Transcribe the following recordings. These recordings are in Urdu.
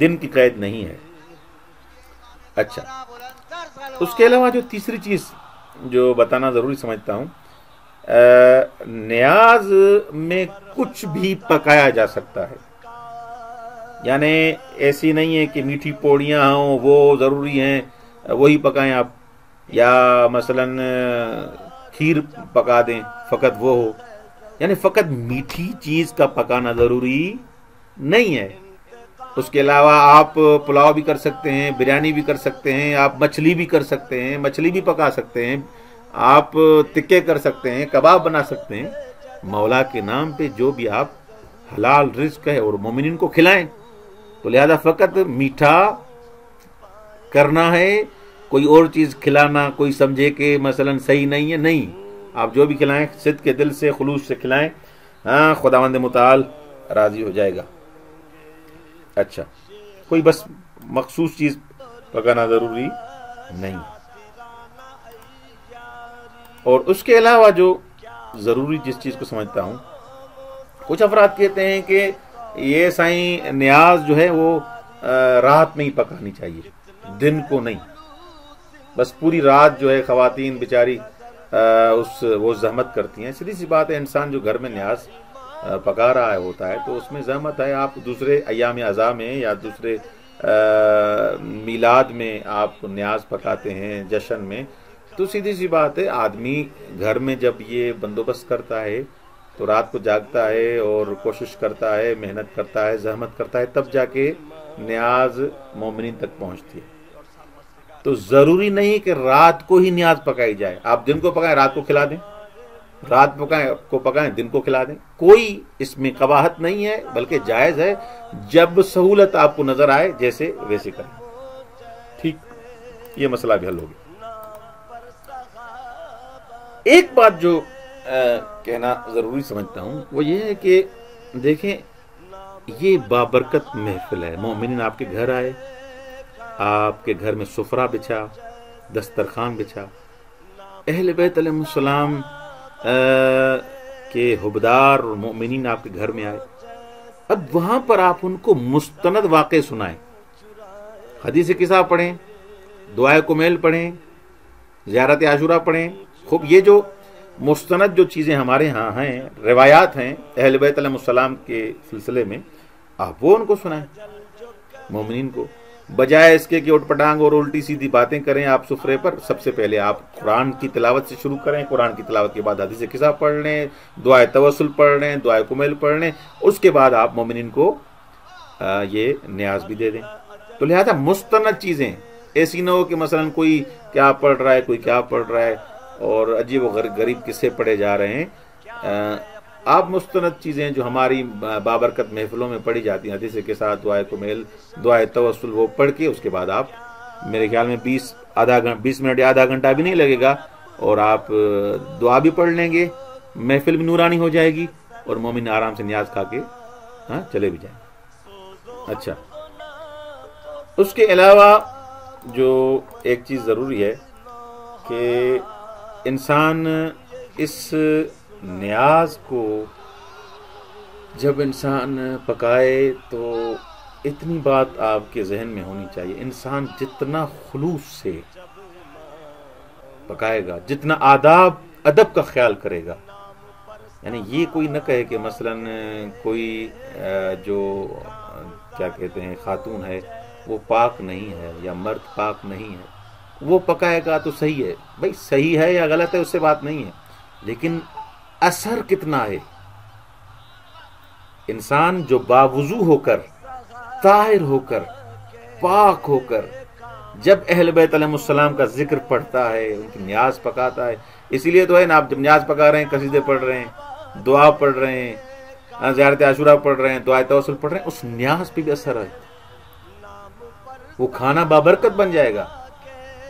دن کی قید نہیں ہے۔ اچھا، اس کے علاوہ جو تیسری چیز جو بتانا ضروری سمجھتا ہوں، نیاز میں کچھ بھی پکایا جا سکتا ہے، یعنی ایسی نہیں ہے کہ میٹھی پوڑیاں ہوں وہ ضروری ہیں وہی پکائیں آپ، یا مثلا کھیر پکا دیں فقط وہ ہو، یعنی فقط میٹھی چیز کا پکانا ضروری نہیں ہے۔ اس کے علاوہ آپ پلاؤ بھی کر سکتے ہیں، بریانی بھی کر سکتے ہیں، آپ مچھلی بھی کر سکتے ہیں، مچھلی بھی پکا سکتے ہیں، آپ تکے کر سکتے ہیں، کباب بنا سکتے ہیں۔ مولا کے نام پہ جو بھی آپ حلال رزق ہے اور مومنین کو کھلائیں، تو لہذا فقط میٹھا کرنا ہے، کوئی اور چیز کھلانا کوئی سمجھے کہ مثلا صحیح نہیں ہے، نہیں، آپ جو بھی کھلائیں صدق کے دل سے خلوص سے کھلائیں، ہاں خداوند متعال راضی ہو جائے گا۔ اچھا، کوئی بس مخصوص چیز پکانا ضروری نہیں۔ اور اس کے علاوہ جو ضروری جس چیز کو سمجھتا ہوں، کچھ افراد کہتے ہیں کہ یہ سائیں نیاز جو ہے وہ رات میں ہی پکانی چاہیے، دن کو نہیں۔ بس پوری رات جو ہے خواتین بیچاری وہ زحمت کرتی ہیں۔ سیدھی سی بات ہے، انسان جو گھر میں نیاز پکا رہا ہے ہوتا ہے تو اس میں زحمت ہے۔ آپ دوسرے ایام اعضاء میں یا دوسرے میلاد میں آپ نیاز پکاتے ہیں، جشن میں، تو سیدھی سی بات ہے آدمی گھر میں جب یہ بندوبست کرتا ہے تو رات کو جاگتا ہے اور کوشش کرتا ہے، محنت کرتا ہے، زحمت کرتا ہے، تب جا کے نیاز مومنین تک پہنچتی ہے۔ تو ضروری نہیں کہ رات کو ہی نیاز پکائی جائے، آپ دن کو پکائیں رات کو کھلا دیں، رات کو پکائیں دن کو کھلا دیں، کوئی اس میں قباحت نہیں ہے، بلکہ جائز ہے۔ جب سہولت آپ کو نظر آئے جیسے ویسے کریں، ٹھیک، یہ مسئلہ بھی حل ہوگا۔ ایک بات جو کہنا ضروری سمجھتا ہوں وہ یہ ہے کہ دیکھیں، یہ بابرکت محفل ہے، مومنین آپ کے گھر آئے، آپ کے گھر میں سفرہ بچھا، دسترخوان بچھا، اہل بیت علیہ السلام کے حبدار اور مومنین آپ کے گھر میں آئے، اب وہاں پر آپ ان کو مستند واقع سنائیں، حدیث قصہ پڑھیں، دعائے کمیل پڑھیں، زیارت عاشورہ پڑھیں۔ خوب یہ جو مستند جو چیزیں ہمارے ہاں ہیں، روایات ہیں اہل بیت علیہ السلام کے سلسلے میں، آپ وہ ان کو سنائیں مومنین کو، بجائے اس کے کہ اٹھ پٹانگ اور الٹی سیدھی باتیں کریں آپ سفرے پر۔ سب سے پہلے آپ قرآن کی تلاوت سے شروع کریں، قرآن کی تلاوت کے بعد حدیث قصہ پڑھ لیں، دعائے توسل پڑھ لیں، دعائے کمیل پڑھ لیں، اس کے بعد آپ مومنین کو یہ نیاز بھی دے دیں۔ تو لہذا مستند چیزیں ایسی نہ ہو کہ مثلا کوئی کیا پڑھ رہا ہے، کوئی کیا پڑھ رہا ہے اور عجیب و غریب قصے پڑھے جا رہے ہیں۔ آپ مستند چیزیں جو ہماری بابرکت محفلوں میں پڑھی جاتی ہیں، حدیث کے ساتھ دعائے کمیل، دعائے توسل، وہ پڑھ کے اس کے بعد آپ، میرے خیال میں 20 منٹ یا آدھا گھنٹہ بھی نہیں لگے گا، اور آپ دعا بھی پڑھ لیں گے، محفل بھی نورانی ہو جائے گی، اور مومن آرام سے نیاز کھا کے چلے بھی جائیں۔ اچھا، اس کے علاوہ جو ایک چیز ضروری ہے کہ انسان اس نیاز کو جب انسان پکائے تو اتنی بات آپ کے ذہن میں ہونی چاہیے، انسان جتنا خلوص سے پکائے گا، جتنا آداب ادب کا خیال کرے گا، یعنی یہ کوئی نہ کہے کہ مثلا کوئی جو کیا کہتے ہیں خاتون ہے وہ پاک نہیں ہے یا مرد پاک نہیں ہے، وہ پکائے گا تو صحیح ہے، بھائی صحیح ہے یا غلط ہے اس سے بات نہیں ہے، لیکن اثر کتنا ہے۔ انسان جو باوضو ہو کر، طاہر ہو کر، پاک ہو کر جب اہل بیت علیہ السلام کا ذکر پڑھتا ہے، ان کی نیاز پکاتا ہے، اسی لیے تو ہے نا، آپ جب نیاز پکا رہے ہیں، قصیدے پڑھ رہے ہیں، دعا پڑھ رہے ہیں، زیارت عاشورہ پڑھ رہے ہیں، دعائے توسل پڑھ رہے ہیں، اس نیاز پہ بھی اثر ہے، وہ کھانا بابرکت بن جائے گا،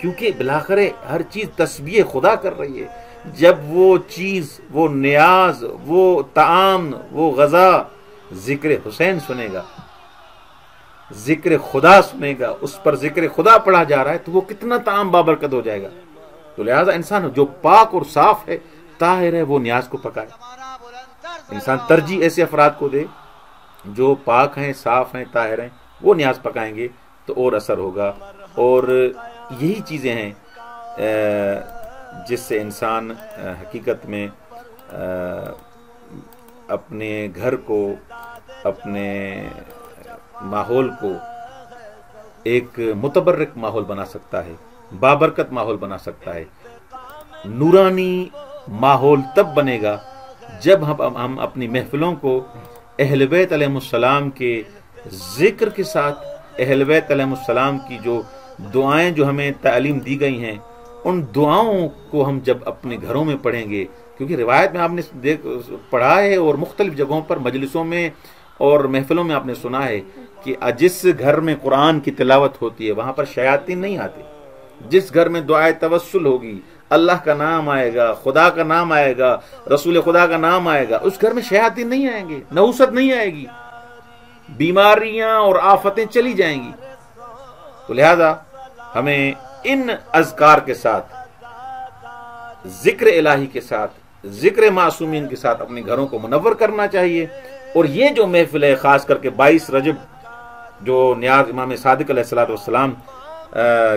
کیونکہ بلاخر ہر چیز تسبیح خدا کر رہی ہے۔ جب وہ چیز، وہ نیاز، وہ طعام، وہ غذا ذکر حسین سنے گا، ذکر خدا سنے گا، اس پر ذکر خدا پڑھا جا رہا ہے، تو وہ کتنا طعام بابرکت ہو جائے گا۔ تو لہٰذا انسان جو پاک اور صاف ہے، طاہر ہے، وہ نیاز کو پکائے۔ انسان ترجیح ایسے افراد کو دے جو پاک ہیں، صاف ہیں، طاہر ہیں، وہ نیاز پکائیں گے تو اور اثر ہوگا. اور یہی چیزیں ہیں جس سے انسان حقیقت میں اپنے گھر کو، اپنے ماحول کو ایک متبرک ماحول بنا سکتا ہے، بابرکت ماحول بنا سکتا ہے. نورانی ماحول تب بنے گا جب ہم اپنی محفلوں کو اہل بیت علیہ السلام کے ذکر کے ساتھ، اہل بیت علیہ السلام کی جو دعائیں جو ہمیں تعلیم دی گئی ہیں، ان دعاؤں کو ہم جب اپنے گھروں میں پڑھیں گے، کیونکہ روایت میں آپ نے پڑھا ہے اور مختلف جگہوں پر مجلسوں میں اور محفلوں میں آپ نے سنا ہے کہ جس گھر میں قرآن کی تلاوت ہوتی ہے وہاں پر شیاطین نہیں آتے. جس گھر میں دعائے توسل ہوگی، اللہ کا نام آئے گا، خدا کا نام آئے گا، رسول خدا کا نام آئے گا، اس گھر میں شیاطین نہیں آئیں گے، نحوست نہیں آئے گی، بیماریاں اور آفتیں چلی جائیں گی. تو لہذا ہمیں ان اذکار کے ساتھ، ذکر الہی کے ساتھ، ذکر معصومین کے ساتھ اپنے گھروں کو منور کرنا چاہیے. اور یہ جو محفل ہے خاص کر کے 22 رجب جو نیاز امام صادق علیہ السلام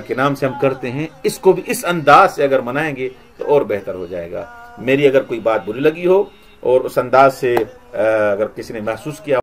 کے نام سے ہم کرتے ہیں، اس کو بھی اس انداز سے اگر منائیں گے تو اور بہتر ہو جائے گا. میری اگر کوئی بات بری لگی ہو اور اس انداز سے اگر کسی نے محسوس کیا